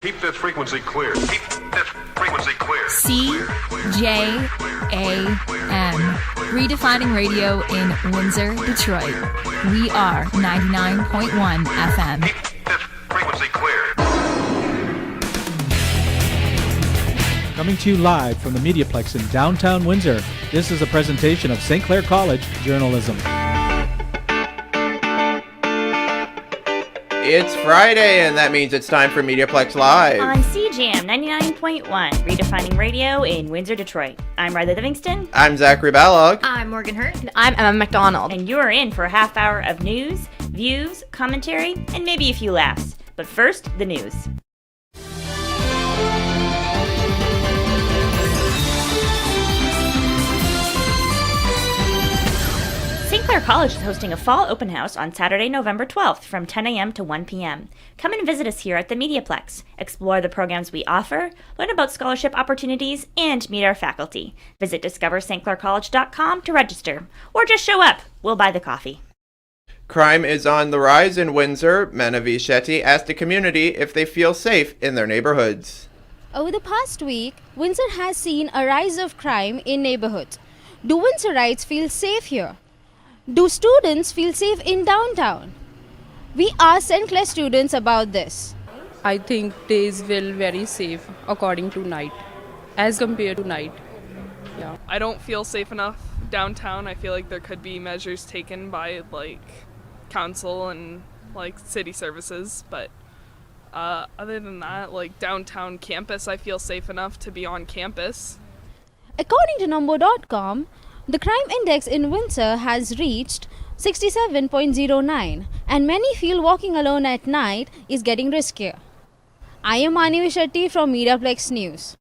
Keep this frequency clear. Keep this frequency clear. CJAM. Redefining radio in Windsor, Detroit. We are 99.1 FM. Keep this frequency clear. Coming to you live from the MediaPlex in downtown Windsor, this is a presentation of St. Clair College Journalism. It's Friday, and that means it's time for MediaPlex Live. On CJAM 99.1, redefining radio in Windsor, Detroit. I'm Riley Livingston. I'm Zachary Ballog. I'm Morgan Hurt. And I'm Emma McDonald. And you are in for a half hour of news, views, commentary, and maybe a few laughs. But first, the news. St. Clair College is hosting a fall open house on Saturday, November 12th from 10 a.m. to 1 p.m. Come and visit us here at the MediaPlex. Explore the programs we offer, learn about scholarship opportunities, and meet our faculty. Visit discoverstclaircollege.com to register. Or just show up. We'll buy the coffee. Crime is on the rise in Windsor. Menavi Shetty asked the community if they feel safe in their neighborhoods. Over the past week, Windsor has seen a rise of crime in neighborhoods. Do Windsorites feel safe here? Do students feel safe in downtown? We asked St. Clair students about this. I think days will very safe according to night as compared to night. Yeah. I don't feel safe enough downtown. I feel like there could be measures taken by council and city services, but other than that, downtown campus, I feel safe enough to be on campus. According to number.com, the crime index in Windsor has reached 67.09, and many feel walking alone at night is getting riskier. I am Menavi Shetty from MediaPlex News.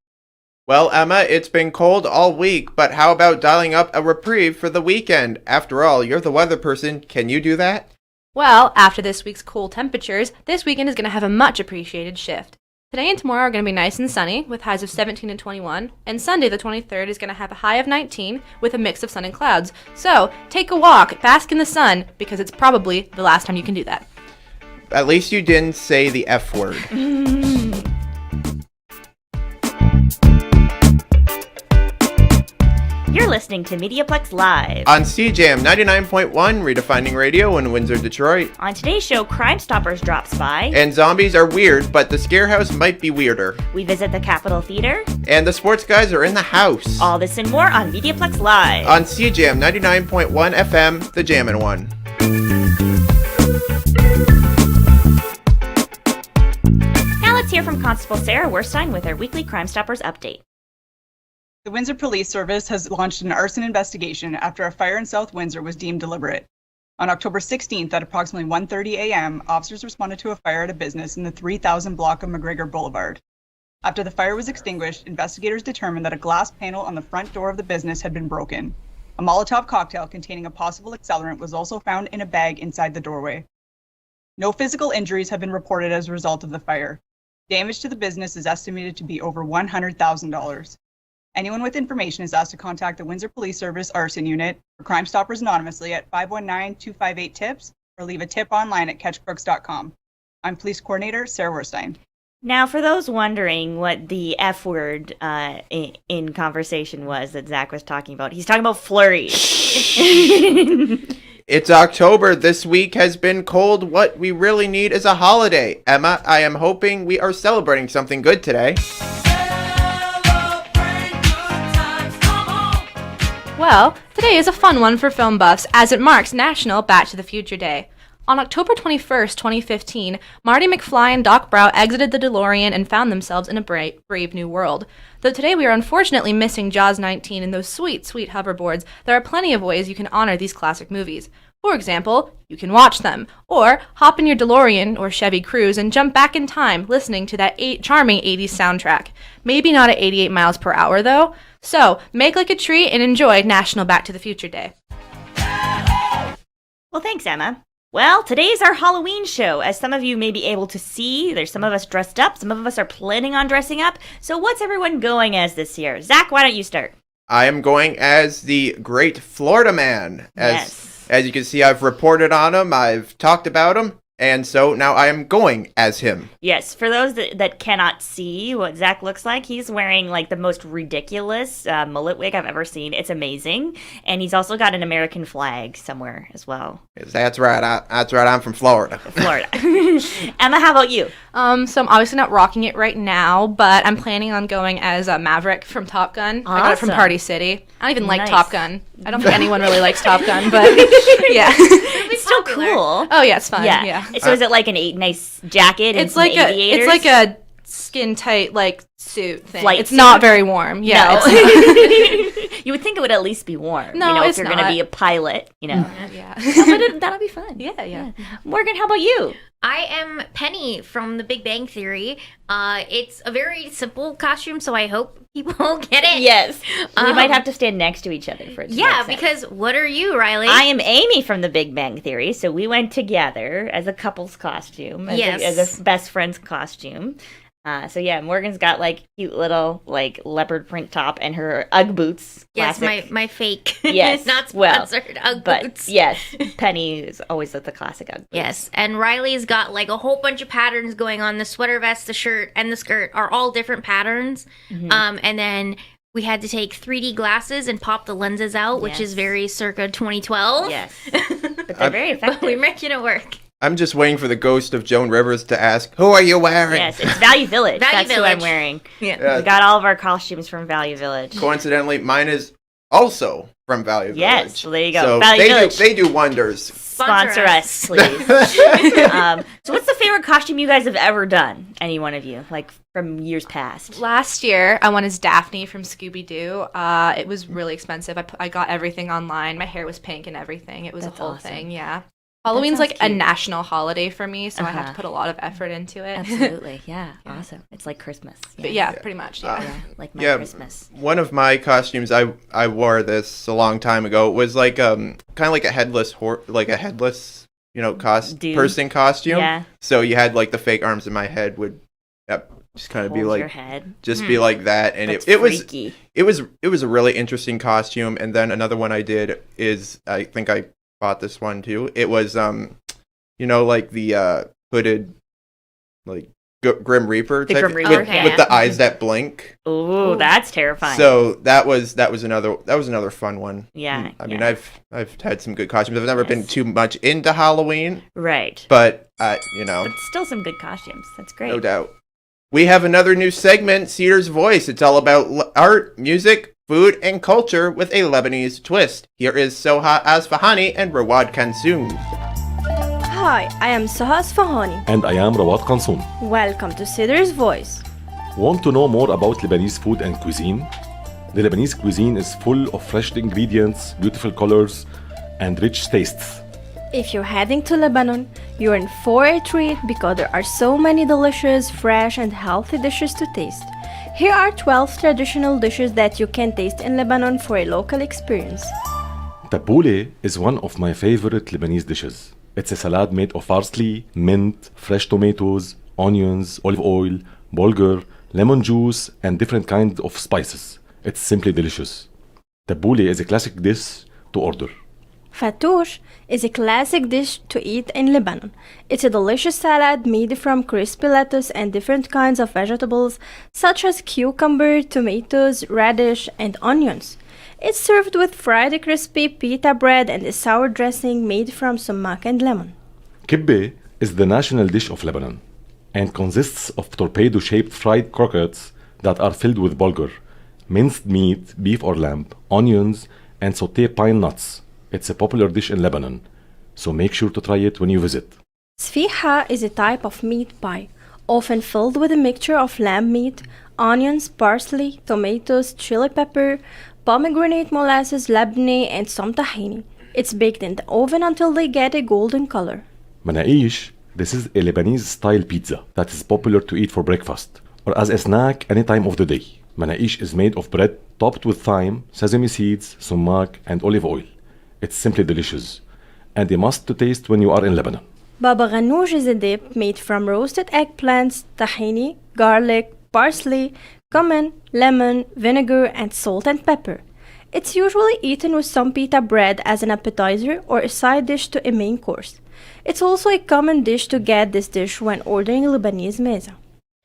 Well, Emma, it's been cold all week, but how about dialing up a reprieve for the weekend? After all, you're the weather person. Can you do that? Well, after this week's cool temperatures, this weekend is going to have a much appreciated shift. Today and tomorrow are going to be nice and sunny with highs of 17 and 21, and Sunday the 23rd is going to have a high of 19 with a mix of sun and clouds. So, take a walk, bask in the sun, because it's probably the last time you can do that. At least you didn't say the F word. You're listening to MediaPlex Live. On CJAM 99.1, redefining radio in Windsor, Detroit. On today's show, Crime Stoppers drops by. And zombies are weird, but the scare house might be weirder. We visit the Capitol Theater. And the sports guys are in the house. All this and more on MediaPlex Live. On CJAM 99.1 FM, the Jammin' One. Now let's hear from Constable Sarah Werstein with our weekly Crime Stoppers update. The Windsor Police Service has launched an arson investigation after a fire in South Windsor was deemed deliberate. On October 16th at approximately 1:30 a.m., officers responded to a fire at a business in the 3000 block of McGregor Boulevard. After the fire was extinguished, investigators determined that a glass panel on the front door of the business had been broken. A Molotov cocktail containing a possible accelerant was also found in a bag inside the doorway. No physical injuries have been reported as a result of the fire. Damage to the business is estimated to be over $100,000. Anyone with information is asked to contact the Windsor Police Service Arson Unit or Crime Stoppers anonymously at 519-258-TIPS or leave a tip online at catchcrooks.com. I'm Police Coordinator Sarah Werstein. Now, for those wondering what the F word in conversation was that Zach was talking about, he's talking about flurries. It's October. This week has been cold. What we really need is a holiday. Emma, I am hoping we are celebrating something good today. Well, today is a fun one for film buffs as it marks National Back to the Future Day. On October 21st, 2015, Marty McFly and Doc Brown exited the DeLorean and found themselves in a brave new world. Though today we are unfortunately missing Jaws 19 and those sweet, sweet hoverboards, there are plenty of ways you can honor these classic movies. For example, you can watch them, or hop in your DeLorean or Chevy Cruze and jump back in time listening to that charming 80s soundtrack. Maybe not at 88 miles per hour though. So, make like a tree and enjoy National Back to the Future Day. Well, thanks, Emma. Well, today's our Halloween show. As some of you may be able to see, there's some of us dressed up, some of us are planning on dressing up. So what's everyone going as this year? Zach, why don't you start? I am going as the Great Florida Man. Yes. As you can see, I've reported on him, I've talked about him, and so now I am going as him. Yes, for those that cannot see what Zach looks like, he's wearing like the most ridiculous mullet wig I've ever seen. It's amazing. And he's also got an American flag somewhere as well. That's right. I'm from Florida. Florida. Emma, how about you? So I'm obviously not rocking it right now, but I'm planning on going as Maverick from Top Gun. I got it from Awesome. Party City. I don't even like Nice. Top Gun. I don't think anyone really likes Top Gun, but yeah. It's still cool. Oh yeah, it's fun. Yeah. So is it like nice jacket? And It's like aviators? it's like a skin tight like suit thing. Flight it's suit? not very warm. Yeah. No. It's You would think it would at least be warm. No, you know, if it's you're going to not. be a pilot, you know. yeah. But that'll be fun. Yeah. Morgan, how about you? I am Penny from The Big Bang Theory. It's a very simple costume, so I hope people get it. Yes. We might have to stand next to each other for it to Yeah, make sense. because what are you, Riley? I am Amy from The Big Bang Theory, so we went together as a couple's costume, as a best friend's costume. Morgan's got like cute little like leopard print top and her Ugg boots. Yes, Classic. my fake. Yes, not sponsored Ugg but boots. yes, Penny is always with the classic Ugg boots. Yes, and Riley's got like a whole bunch of patterns going on. The sweater vest, the shirt, and the skirt are all different patterns. And then we had to take 3D glasses and pop the lenses out, which is very circa 2012. Yes, but they're very effective. But we're making it work. I'm just waiting for the ghost of Joan Rivers to ask, "Who are you wearing?" Yes, it's Value Village. Value That's who I'm Village. wearing. Yeah. We got all of our costumes from Value Village. Coincidentally, mine is also from Value Village. Yes, well, there you go. So Value Village. they do wonders. Sponsor us, please. So what's the favorite costume you guys have ever done? Any one of you, like from years past? Last year, I went as Daphne from Scooby-Doo. It was really expensive. I got everything online. My hair was pink and everything. It was That's a whole awesome. thing, yeah. Halloween's sounds like a cute. national holiday for me, so I have Uh-huh. to put a lot of effort into it. Absolutely, yeah, awesome. It's like Christmas. But yeah, pretty much, yeah. Like my Yeah, Christmas. one of my costumes I wore this a long time ago was like kind of like a headless Dude. person costume. Yeah. So you had like the fake arms in my head would just kind of be Hold like your head. just be like that, and That's it was freaky. it was a really interesting costume. And then another one I did is I think I bought this one too. It was like the hooded like Grim Reaper The type Grim Reaper, with, okay. with the eyes that blink. Ooh, that's terrifying. So that was another fun one. Yeah, I mean, yeah. I've had some good costumes. I've never been too much into Halloween, right. but But still some good costumes. That's great. no doubt. We have another new segment, Cedar's Voice. It's all about art, music, food, and culture with a Lebanese twist. Here is Soha Asfahani and Rawad Kansoon. Hi, I am Soha Asfahani. And I am Rawat Kansoon. Welcome to Cedar's Voice. Want to know more about Lebanese food and cuisine? The Lebanese cuisine is full of fresh ingredients, beautiful colors, and rich tastes. If you're heading to Lebanon, you're in for a treat because there are so many delicious, fresh, and healthy dishes to taste. Here are 12 traditional dishes that you can taste in Lebanon for a local experience. Tabouleh is one of my favorite Lebanese dishes. It's a salad made of parsley, mint, fresh tomatoes, onions, olive oil, bulgur, lemon juice, and different kinds of spices. It's simply delicious. Tabouleh is a classic dish to order. Fattoush is a classic dish to eat in Lebanon. It's a delicious salad made from crispy lettuce and different kinds of vegetables such as cucumber, tomatoes, radish, and onions. It's served with fried crispy pita bread and a sour dressing made from sumac and lemon. Kibbeh is the national dish of Lebanon and consists of torpedo-shaped fried croquettes that are filled with bulgur, minced meat, beef or lamb, onions, and sauté pine nuts. It's a popular dish in Lebanon, so make sure to try it when you visit. Sfiha is a type of meat pie, often filled with a mixture of lamb meat, onions, parsley, tomatoes, chili pepper, pomegranate molasses, labneh, and some tahini. It's baked in the oven until they get a golden color. Manaish, this is a Lebanese-style pizza that is popular to eat for breakfast or as a snack any time of the day. Manaish is made of bread topped with thyme, sesame seeds, sumac, and olive oil. It's simply delicious and a must to taste when you are in Lebanon. Baba ghanoush is a dip made from roasted eggplants, tahini, garlic, parsley, cumin, lemon, vinegar, and salt and pepper. It's usually eaten with some pita bread as an appetizer or a side dish to a main course. It's also a common dish to get this dish when ordering Lebanese meza.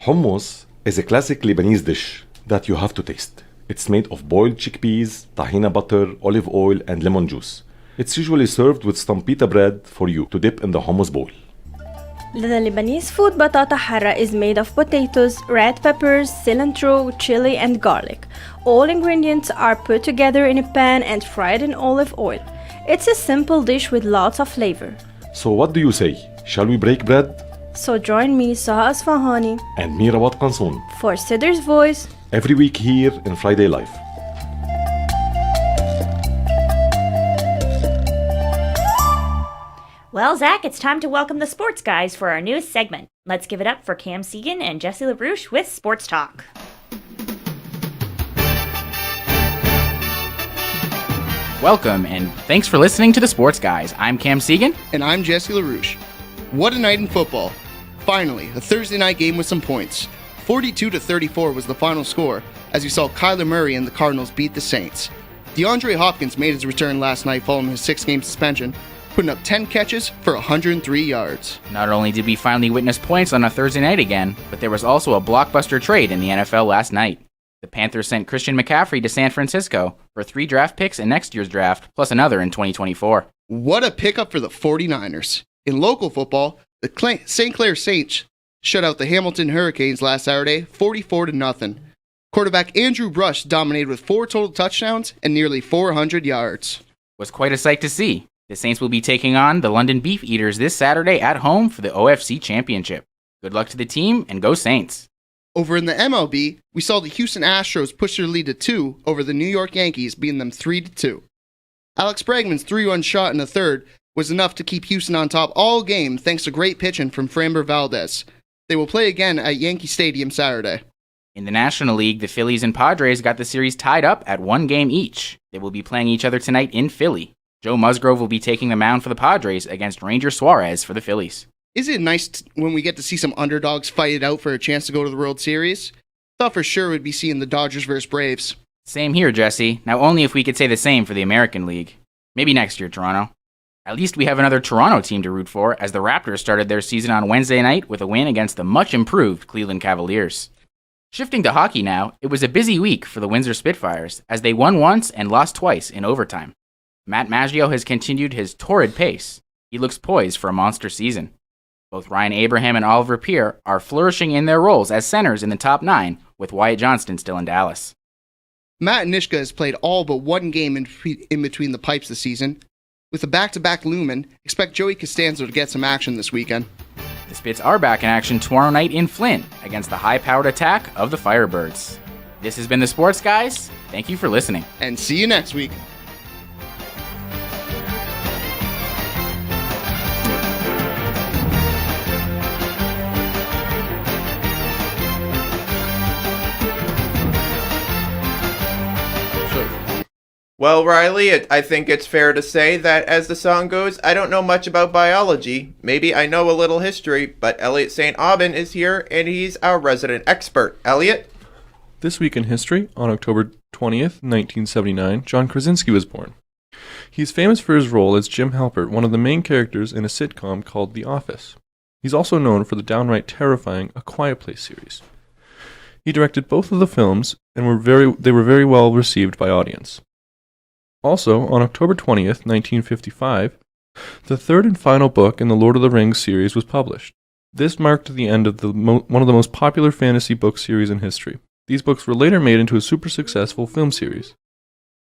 Hummus is a classic Lebanese dish that you have to taste. It's made of boiled chickpeas, tahina butter, olive oil, and lemon juice. It's usually served with some pita bread for you to dip in the hummus bowl. The Lebanese food batata hara is made of potatoes, red peppers, cilantro, chili, and garlic. All ingredients are put together in a pan and fried in olive oil. It's a simple dish with lots of flavor. So what do you say? Shall we break bread? So join me, Saha Asfahani, And me, Rawat Qansoon, for Sidr's Voice every week here in Friday Live. Well, Zach, it's time to welcome the sports guys for our newest segment. Let's give it up for Cam Segan and Jesse LaRouche with Sports Talk. Welcome, and thanks for listening to the Sports Guys. I'm Cam Segan. And I'm Jesse LaRouche. What a night in football. Finally, a Thursday night game with some points. 42-34 was the final score, as you saw Kyler Murray and the Cardinals beat the Saints. DeAndre Hopkins made his return last night following his 6-game suspension, putting up 10 catches for 103 yards. Not only did we finally witness points on a Thursday night again, but there was also a blockbuster trade in the NFL last night. The Panthers sent Christian McCaffrey to San Francisco for 3 draft picks in next year's draft, plus another in 2024. What a pickup for the 49ers. In local football, the St. Clair Saints shut out the Hamilton Hurricanes last Saturday, 44-0. Quarterback Andrew Brush dominated with 4 total touchdowns and nearly 400 yards. Was quite a sight to see. The Saints will be taking on the London Beef Eaters this Saturday at home for the OFC Championship. Good luck to the team, and go Saints. Over in the MLB, we saw the Houston Astros push their lead to 2 over the New York Yankees, beating them 3-2. Alex Bregman's 3-run shot in the third was enough to keep Houston on top all game thanks to great pitching from Framber Valdez. They will play again at Yankee Stadium Saturday. In the National League, the Phillies and Padres got the series tied up at 1 game each. They will be playing each other tonight in Philly. Joe Musgrove will be taking the mound for the Padres against Ranger Suarez for the Phillies. Is it nice when we get to see some underdogs fight it out for a chance to go to the World Series? Thought for sure we'd be seeing the Dodgers versus Braves. Same here, Jesse. Now only if we could say the same for the American League. Maybe next year, Toronto. At least we have another Toronto team to root for, as the Raptors started their season on Wednesday night with a win against the much-improved Cleveland Cavaliers. Shifting to hockey now, it was a busy week for the Windsor Spitfires, as they won once and lost twice in overtime. Matt Maggio has continued his torrid pace. He looks poised for a monster season. Both Ryan Abraham and Oliver Peer are flourishing in their roles as centers in the top 9, with Wyatt Johnston still in Dallas. Matt Nishka has played all but 1 game in between the pipes this season. With a back-to-back Lumen, expect Joey Costanzo to get some action this weekend. The Spits are back in action tomorrow night in Flint against the high-powered attack of the Firebirds. This has been the Sports Guys. Thank you for listening. And see you next week. Well, Riley, I think it's fair to say that, as the song goes, I don't know much about biology. Maybe I know a little history, but Elliot St. Aubin is here, and he's our resident expert. Elliot? This week in history, on October 20th, 1979, John Krasinski was born. He's famous for his role as Jim Halpert, one of the main characters in a sitcom called The Office. He's also known for the downright terrifying A Quiet Place series. He directed both of the films, and they were very well received by audience. Also, on October 20th, 1955, the third and final book in the Lord of the Rings series was published. This marked the end of one of the most popular fantasy book series in history. These books were later made into a super successful film series.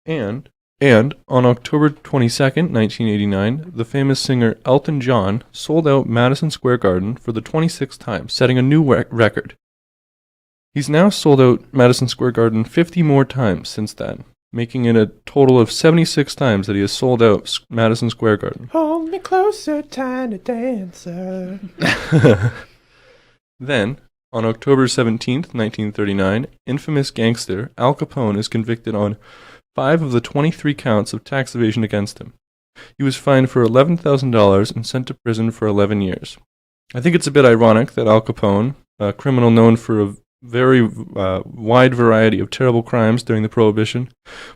And on October 22nd, 1989, the famous singer Elton John sold out Madison Square Garden for the 26th time, setting a new record. He's now sold out Madison Square Garden 50 more times since then, making it a total of 76 times that he has sold out Madison Square Garden. Hold me closer, tiny dancer. Then, on October 17th, 1939, infamous gangster Al Capone is convicted on 5 of the 23 counts of tax evasion against him. He was fined for $11,000 and sent to prison for 11 years. I think it's a bit ironic that Al Capone, a criminal known for very wide variety of terrible crimes during the Prohibition,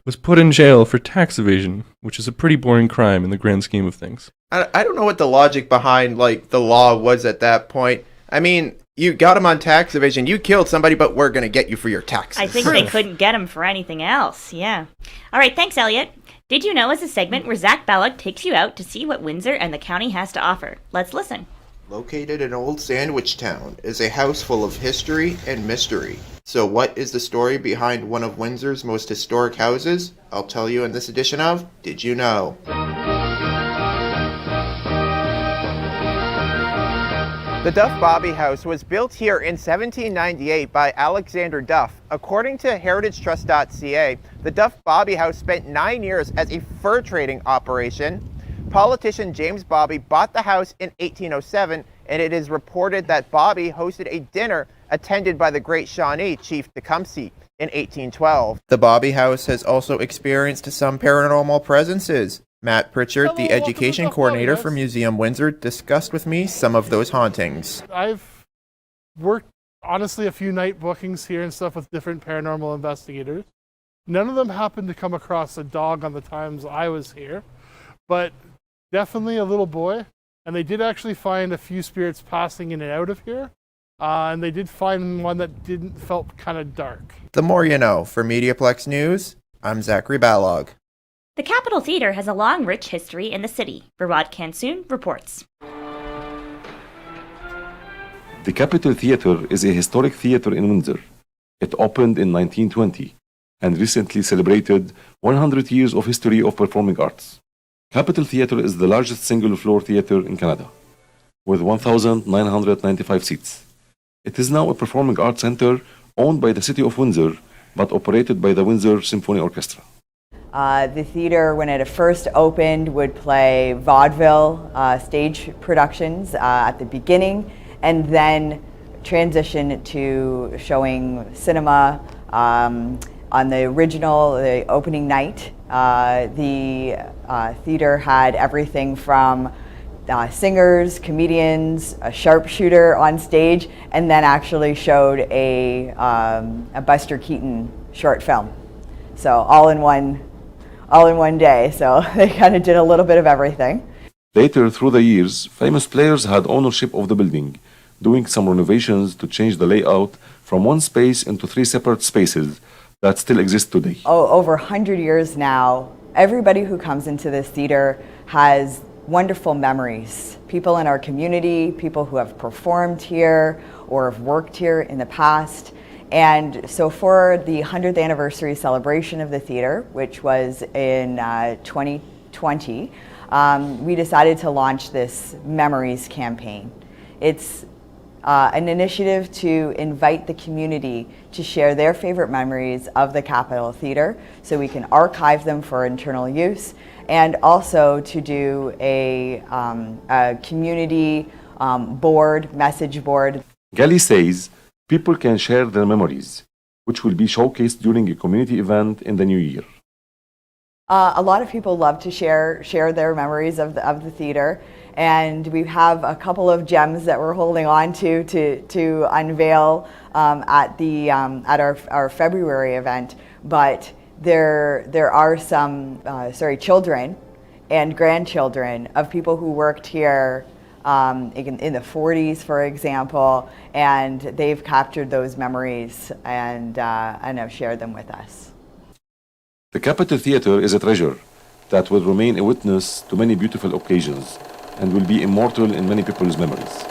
was put in jail for tax evasion, which is a pretty boring crime in the grand scheme of things. I don't know what the logic behind like the law was at that point. I mean, you got him on tax evasion. You killed somebody, but we're going to get you for your taxes. I think they couldn't get him for anything else. Yeah. All right. Thanks, Elliot. Did You Know is a segment where Zach Balog takes you out to see what Windsor and the county has to offer. Let's listen. Located in Old Sandwich Town is a house full of history and mystery. So what is the story behind one of Windsor's most historic houses? I'll tell you in this edition of Did You Know? The Duff Bobby House was built here in 1798 by Alexander Duff. According to heritagetrust.ca, the Duff Bobby House spent 9 years as a fur trading operation. Politician James Bobby bought the house in 1807, and it is reported that Bobby hosted a dinner attended by the great Shawnee Chief Tecumseh in 1812. The Bobby House has also experienced some paranormal presences. Matt Pritchard, the education coordinator for Museum Windsor, discussed with me some of those hauntings. I've worked, honestly, a few night bookings here and stuff with different paranormal investigators. None of them happened to come across a dog on the times I was here, but definitely a little boy. And they did actually find a few spirits passing in and out of here. And they did find one that felt kind of dark. The more you know. For MediaPlex News, I'm Zachary Balog. The Capitol Theatre has a long, rich history in the city. Virad Kansoon reports. The Capitol Theatre is a historic theatre in Windsor. It opened in 1920 and recently celebrated 100 years of history of performing arts. Capitol Theatre is the largest single-floor theatre in Canada, with 1,995 seats. It is now a performing arts centre owned by the City of Windsor, but operated by the Windsor Symphony Orchestra. The theater, when it first opened, would play vaudeville stage productions at the beginning, and then transition to showing cinema. On the opening night, the theater had everything from singers, comedians, a sharpshooter on stage, and then actually showed a Buster Keaton short film. So all in one day. So they kind of did a little bit of everything. Later, through the years, famous players had ownership of the building, doing some renovations to change the layout from one space into 3 separate spaces that still exist today. Over 100 years now, everybody who comes into this theater has wonderful memories. People in our community, people who have performed here or have worked here in the past. And so for the 100th anniversary celebration of the theater, which was in 2020, we decided to launch this Memories campaign. It's an initiative to invite the community to share their favorite memories of the Capitol Theater so we can archive them for internal use, and also to do a community message board. Gali says people can share their memories, which will be showcased during a community event in the new year. A lot of people love to share their memories of the theater, and we have a couple of gems that we're holding on to unveil at our February event. But there are some children and grandchildren of people who worked here in the 40s, for example, and they've captured those memories and have shared them with us. The Capitol Theatre is a treasure that will remain a witness to many beautiful occasions and will be immortal in many people's memories.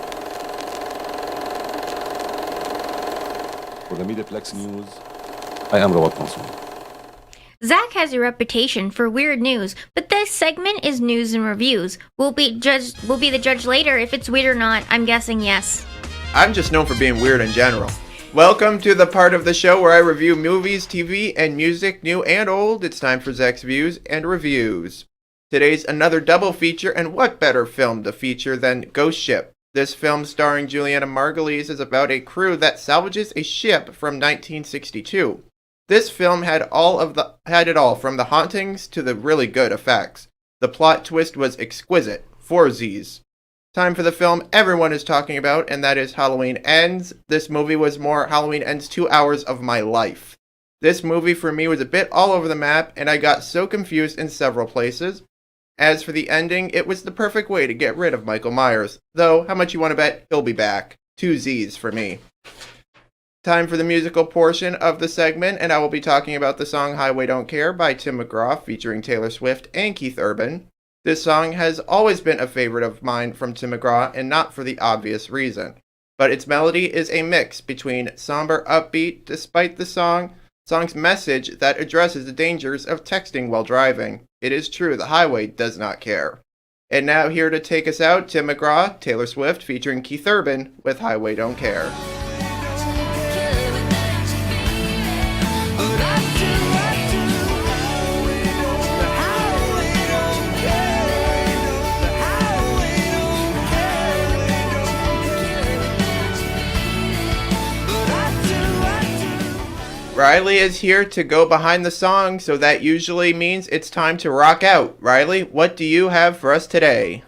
For the MediaPlex News, I am Rawat Mansour. Zach has a reputation for weird news, but this segment is news and reviews. We'll be the judge later if it's weird or not. I'm guessing yes. I'm just known for being weird in general. Welcome to the part of the show where I review movies, TV, and music, new and old. It's time for Zach's Views and Reviews. Today's another double feature, and what better film to feature than Ghost Ship? This film, starring Juliana Margulies, is about a crew that salvages a ship from 1962. This film had it all, from the hauntings to the really good effects. The plot twist was exquisite, 4 Z's. Time for the film everyone is talking about, and that is Halloween Ends. This movie was more Halloween Ends 2 hours of my life. This movie for me was a bit all over the map, and I got so confused in several places. As for the ending, it was the perfect way to get rid of Michael Myers. Though, how much you want to bet he'll be back? 2 Z's for me. Time for the musical portion of the segment, and I will be talking about the song Highway Don't Care by Tim McGraw featuring Taylor Swift and Keith Urban. This song has always been a favorite of mine from Tim McGraw, and not for the obvious reason. But its melody is a mix between somber upbeat, despite the song's message that addresses the dangers of texting while driving. It is true, the highway does not care. And now here to take us out, Tim McGraw, Taylor Swift featuring Keith Urban with Highway Don't Care. Riley is here to go behind the song, so that usually means it's time to rock out. Riley, what do you have for us today?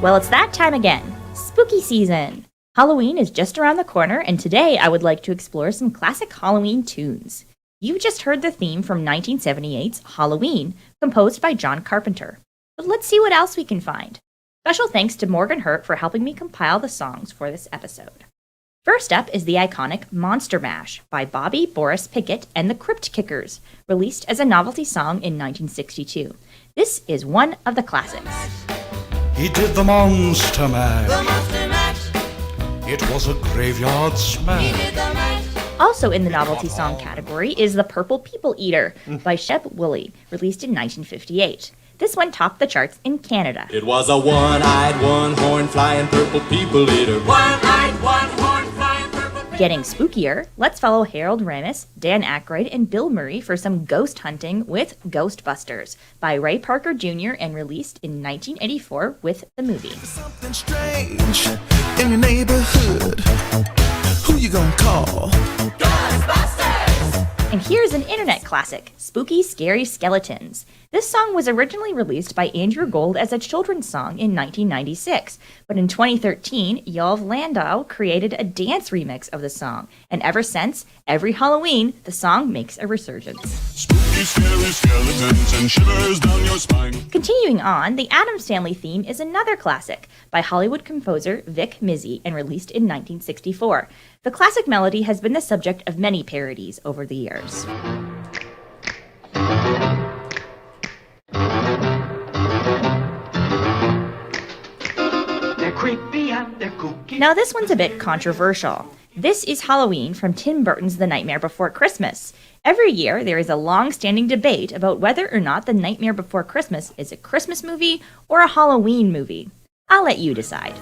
Well, it's that time again. Spooky season. Halloween is just around the corner, and today I would like to explore some classic Halloween tunes. You just heard the theme from 1978's Halloween, composed by John Carpenter. But let's see what else we can find. Special thanks to Morgan Hurt for helping me compile the songs for this episode. First up is the iconic Monster Mash by Bobby Boris Pickett and the Crypt Kickers, released as a novelty song in 1962. This is one of the classics. He did the Monster Mash. It was a graveyard smash. Also in the novelty song category is The Purple People Eater by Shep Woolley, released in 1958. This one topped the charts in Canada. It was a one-eyed, one-horn flying purple people eater. One-eyed, one-horn flying purple people. Getting spookier, let's follow Harold Ramis, Dan Aykroyd, and Bill Murray for some ghost hunting with Ghostbusters by Ray Parker Jr. and released in 1984 with the movie. Something strange in your neighborhood. Who you gonna call? Ghostbusters! And here's an internet classic, Spooky Scary Skeletons. This song was originally released by Andrew Gold as a children's song in 1996, but in 2013, Yov Landau created a dance remix of the song, and ever since, every Halloween, the song makes a resurgence. Spooky, scary skeletons and shivers down your spine. Continuing on, the Addams Family theme is another classic by Hollywood composer Vic Mizzy and released in 1964. The classic melody has been the subject of many parodies over the years. They're creepy and they're kooky. Now this one's a bit controversial. This is Halloween from Tim Burton's The Nightmare Before Christmas. Every year, there is a long-standing debate about whether or not The Nightmare Before Christmas is a Christmas movie or a Halloween movie. I'll let you decide.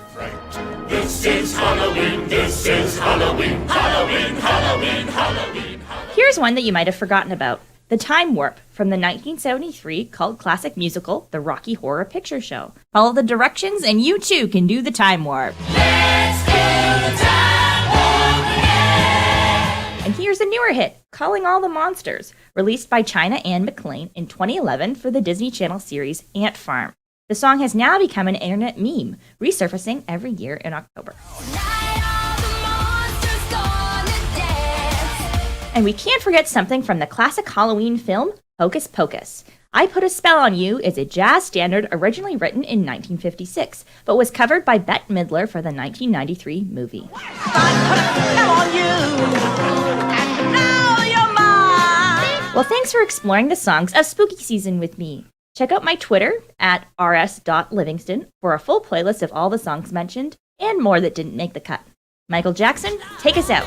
This is Halloween, this is Halloween, Halloween, Halloween, Halloween. Here's one that you might have forgotten about. The Time Warp from the 1973 cult classic musical, The Rocky Horror Picture Show. Follow the directions and you too can do the Time Warp. Let's do the Time Warp, yeah! And here's a newer hit, Calling All the Monsters, released by China Anne McClain in 2011 for the Disney Channel series Ant Farm. The song has now become an internet meme, resurfacing every year in October. And we can't forget something from the classic Halloween film, Hocus Pocus. I Put a Spell on You is a jazz standard originally written in 1956, but was covered by Bette Midler for the 1993 movie. Well, thanks for exploring the songs of spooky season with me. Check out my Twitter at rs.livingston for a full playlist of all the songs mentioned and more that didn't make the cut. Michael Jackson, take us out.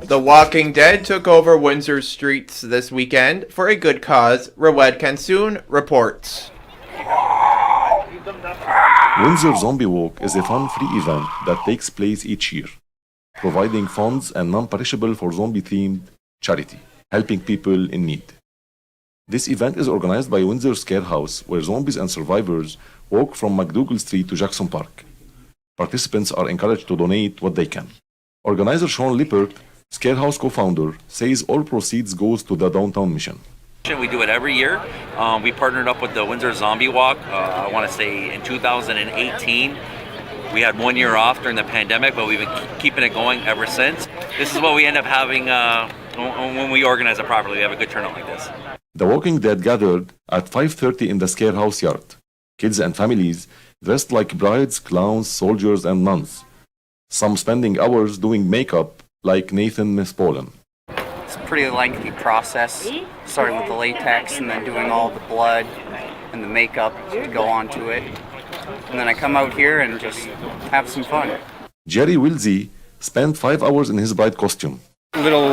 The Walking Dead took over Windsor's streets this weekend for a good cause. Rawed Kansoon reports. Windsor Zombie Walk is a fun free event that takes place each year, providing funds and non-perishable for zombie-themed charity, helping people in need. This event is organized by Windsor Scare House, where zombies and survivors walk from McDougal Street to Jackson Park. Participants are encouraged to donate what they can. Organizer Sean Lippert, Scare House co-founder, says all proceeds goes to the downtown mission. We do it every year. We partnered up with the Windsor Zombie Walk, I want to say in 2018. We had 1 year off during the pandemic, but we've been keeping it going ever since. This is what we end up having when we organize it properly. We have a good turnout like this. The Walking Dead gathered at 5:30 in the Scare House yard. Kids and families dressed like brides, clowns, soldiers, and nuns. Some spending hours doing makeup like Nathan Mispolen. It's a pretty lengthy process, starting with the latex and then doing all the blood and the makeup to go onto it. And then I come out here and just have some fun. Jerry Wilsey spent 5 hours in his bride costume. A little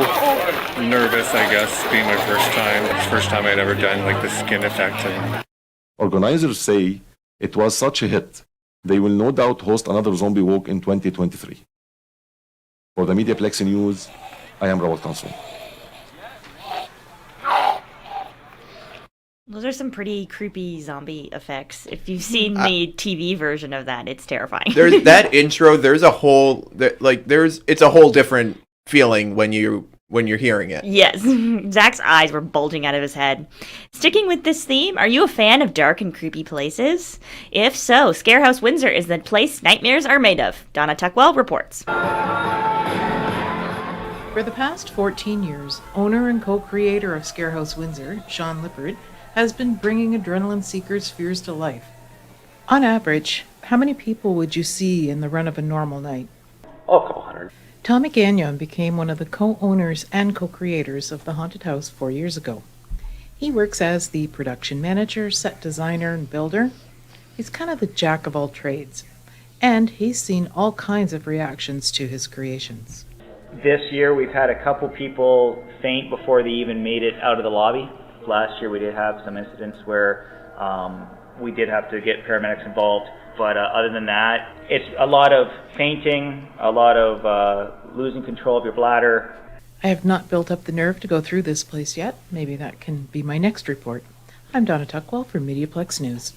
nervous, I guess, being my first time. It's the first time I'd ever done like the skin effect. Organizers say it was such a hit, they will no doubt host another zombie walk in 2023. For the MediaPlex News, I am Rawed Kansoon. Those are some pretty creepy zombie effects. If you've seen the TV version of that, it's terrifying. There's that intro. There's a whole it's a whole different feeling when you're hearing it. Yes, Zach's eyes were bulging out of his head. Sticking with this theme, are you a fan of dark and creepy places? If so, Scarehouse Windsor is the place nightmares are made of. Donna Tuckwell reports. For the past 14 years, owner and co-creator of Scarehouse Windsor, Sean Lippert, has been bringing adrenaline seekers' fears to life. On average, how many people would you see in the run of a normal night? Oh, a couple hundred. Tommy Gagnon became one of the co-owners and co-creators of the haunted house 4 years ago. He works as the production manager, set designer, and builder. He's kind of the jack of all trades, and he's seen all kinds of reactions to his creations. This year we've had a couple people faint before they even made it out of the lobby. Last year we did have some incidents where we did have to get paramedics involved. But other than that, it's a lot of fainting, a lot of losing control of your bladder. I have not built up the nerve to go through this place yet. Maybe that can be my next report. I'm Donna Tuckwell for MediaPlex News.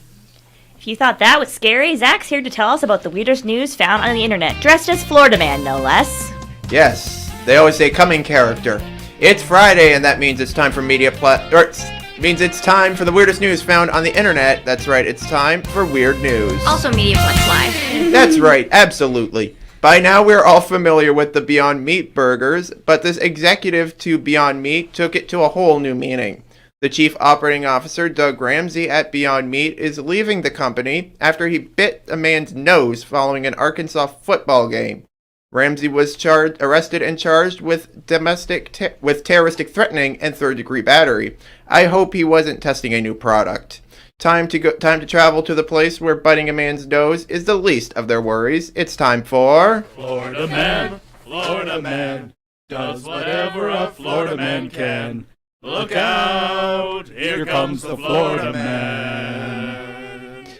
If you thought that was scary, Zach's here to tell us about the weirdest news found on the internet, dressed as Florida Man, no less. Yes, they always say come in character. It's Friday, and that means it's time for means it's time for the weirdest news found on the internet. That's right, it's time for Weird News. Also MediaPlex Live. That's right, absolutely. By now we're all familiar with the Beyond Meat burgers, but this executive to Beyond Meat took it to a whole new meaning. The chief operating officer, Doug Ramsey, at Beyond Meat is leaving the company after he bit a man's nose following an Arkansas football game. Ramsey was arrested and charged with terroristic threatening and third-degree battery. I hope he wasn't testing a new product. Time to travel to the place where biting a man's nose is the least of their worries. It's time for Florida Man, does whatever a Florida man can. Look out, here comes the Florida Man.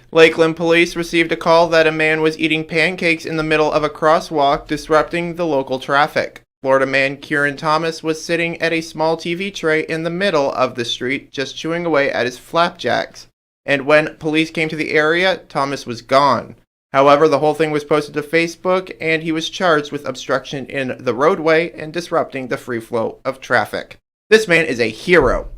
Lakeland police received a call that a man was eating pancakes in the middle of a crosswalk, disrupting the local traffic. Florida man Kieran Thomas was sitting at a small TV tray in the middle of the street, just chewing away at his flapjacks. And when police came to the area, Thomas was gone. However, the whole thing was posted to Facebook, and he was charged with obstruction in the roadway and disrupting the free flow of traffic. This man is a hero.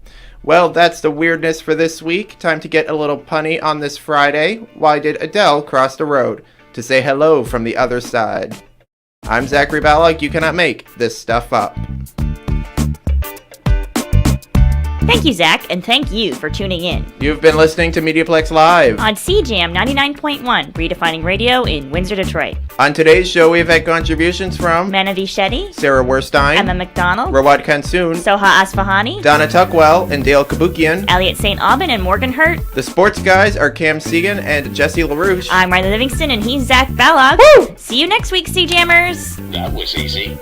Well, that's the weirdness for this week. Time to get a little punny on this Friday. Why did Adele cross the road? To say hello from the other side. I'm Zachary Balog. You cannot make this stuff up. Thank you, Zach, and thank you for tuning in. You've been listening to MediaPlex Live on CJAM 99.1, redefining radio in Windsor, Detroit. On today's show, we've had contributions from Manavi Shetty, Sarah Werstein, Emma McDonald, Rawad Kansoon, Soha Asfahani, Donna Tuckwell, and Dale Kabukian, Elliot St. Aubin, and Morgan Hurt. The sports guys are Cam Segan and Jesse LaRouche. I'm Riley Livingston, and he's Zach Balog. Woo! See you next week, CJammers. That was easy.